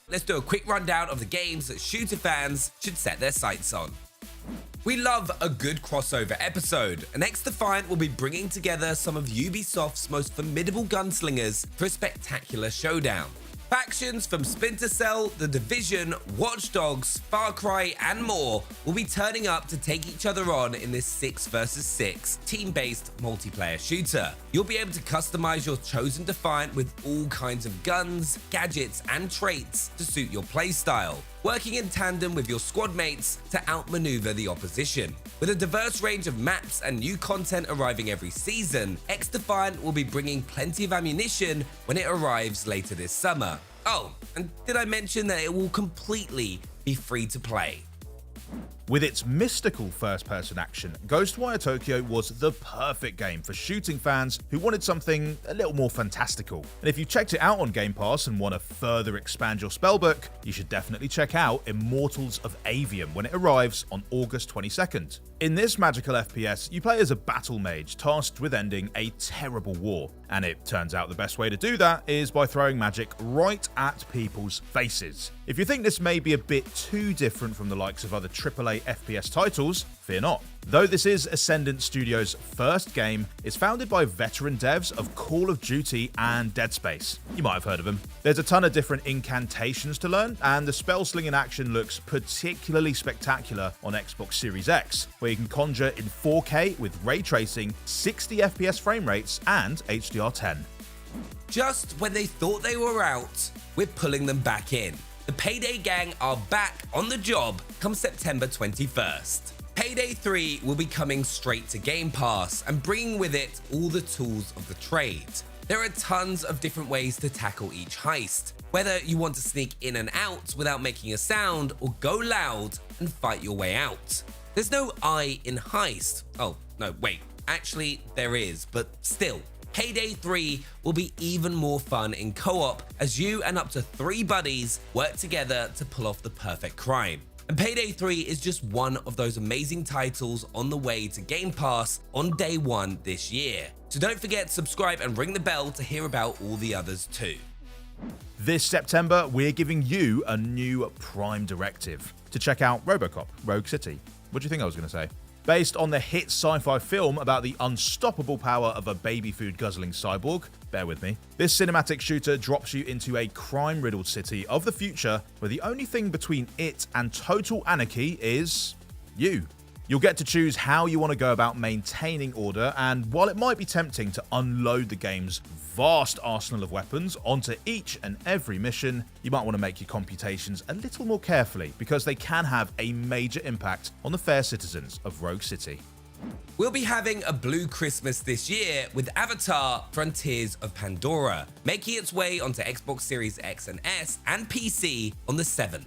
let's do a quick rundown of the games that shooter fans should set their sights on. We love a good crossover episode, and XDefiant will be bringing together some of Ubisoft's most formidable gunslingers for a spectacular showdown. Factions from Splinter Cell, The Division, Watch Dogs, Far Cry, and more will be turning up to take each other on in this 6 vs 6 team-based multiplayer shooter. You'll be able to customize your chosen Defiant with all kinds of guns, gadgets, and traits to suit your playstyle, working in tandem with your squad mates to outmaneuver the opposition. With a diverse range of maps and new content arriving every season, XDefiant will be bringing plenty of ammunition when it arrives later this summer. Oh, and did I mention that it will completely be free to play? With its mystical first-person action, Ghostwire Tokyo was the perfect game for shooting fans who wanted something a little more fantastical. And if you checked it out on Game Pass and want to further expand your spellbook, you should definitely check out Immortals of Aveum when it arrives on August 22nd. In this magical FPS, you play as a battle mage tasked with ending a terrible war, and it turns out the best way to do that is by throwing magic right at people's faces. If you think this may be a bit too different from the likes of other AAA FPS titles, fear not. Though this is Ascendant Studios' first game, it's founded by veteran devs of Call of Duty and Dead Space. You might have heard of them. There's a ton of different incantations to learn, and the spell slinging action looks particularly spectacular on Xbox Series X, where you can conjure in 4K with ray tracing, 60 FPS frame rates, and HDR10. Just when they thought they were out, we're pulling them back in. The Payday gang are back on the job come September 21st. Payday 3 will be coming straight to Game Pass and bringing with it all the tools of the trade. There are tons of different ways to tackle each heist, whether you want to sneak in and out without making a sound or go loud and fight your way out. There's no I in heist. Oh, no, wait, actually there is, but still. Payday 3 will be even more fun in co-op as you and up to 3 buddies work together to pull off the perfect crime. And Payday 3 is just one of those amazing titles on the way to Game Pass on day 1 this year. So don't forget to subscribe and ring the bell to hear about all the others too. This September, we're giving you a new Prime directive to check out Robocop, Rogue City. What do you think I was going to say? Based on the hit sci-fi film about the unstoppable power of a baby food guzzling cyborg, bear with me, this cinematic shooter drops you into a crime-riddled city of the future where the only thing between it and total anarchy is you. You'll get to choose how you want to go about maintaining order, and while it might be tempting to unload the game's vast arsenal of weapons onto each and every mission, you might want to make your computations a little more carefully because they can have a major impact on the fair citizens of Rogue City. We'll be having a blue Christmas this year with Avatar: Frontiers of Pandora, making its way onto Xbox Series X and S and PC on the 7th.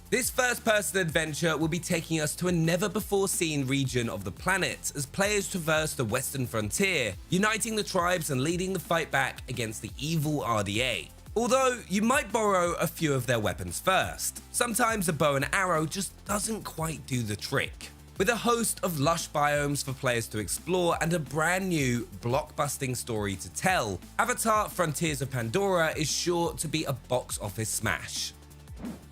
This first-person adventure will be taking us to a never-before-seen region of the planet as players traverse the western frontier, uniting the tribes and leading the fight back against the evil RDA. Although you might borrow a few of their weapons first, sometimes a bow and arrow just doesn't quite do the trick. With a host of lush biomes for players to explore and a brand new blockbusting story to tell, Avatar: Frontiers of Pandora is sure to be a box office smash.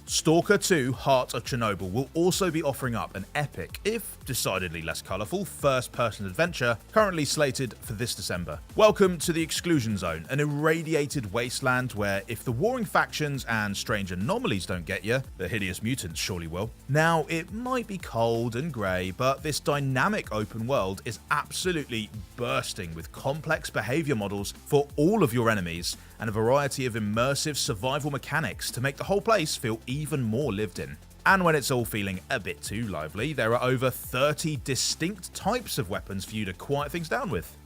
Stalker 2 Heart of Chernobyl will also be offering up an epic, if decidedly less colourful, first-person adventure currently slated for this December. Welcome to the Exclusion Zone, an irradiated wasteland where if the warring factions and strange anomalies don't get you, the hideous mutants surely will. Now, it might be cold and grey, but this dynamic open world is absolutely bursting with complex behaviour models for all of your enemies, and a variety of immersive survival mechanics to make the whole place feel even more lived in. And when it's all feeling a bit too lively, there are over 30 distinct types of weapons for you to quiet things down with.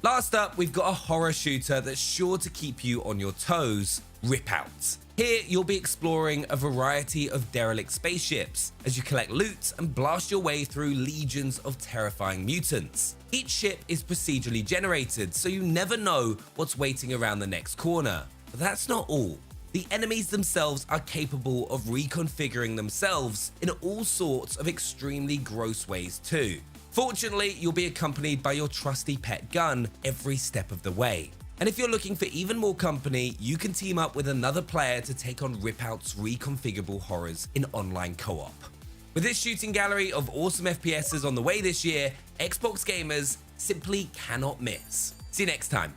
Last up, we've got a horror shooter that's sure to keep you on your toes, Ripout. Here, you'll be exploring a variety of derelict spaceships as you collect loot and blast your way through legions of terrifying mutants. Each ship is procedurally generated, so you never know what's waiting around the next corner. But that's not all. The enemies themselves are capable of reconfiguring themselves in all sorts of extremely gross ways too. Fortunately, you'll be accompanied by your trusty pet gun every step of the way. And if you're looking for even more company, you can team up with another player to take on Ripout's reconfigurable horrors in online co-op. With this shooting gallery of awesome FPSs on the way this year, Xbox gamers simply cannot miss. See you next time.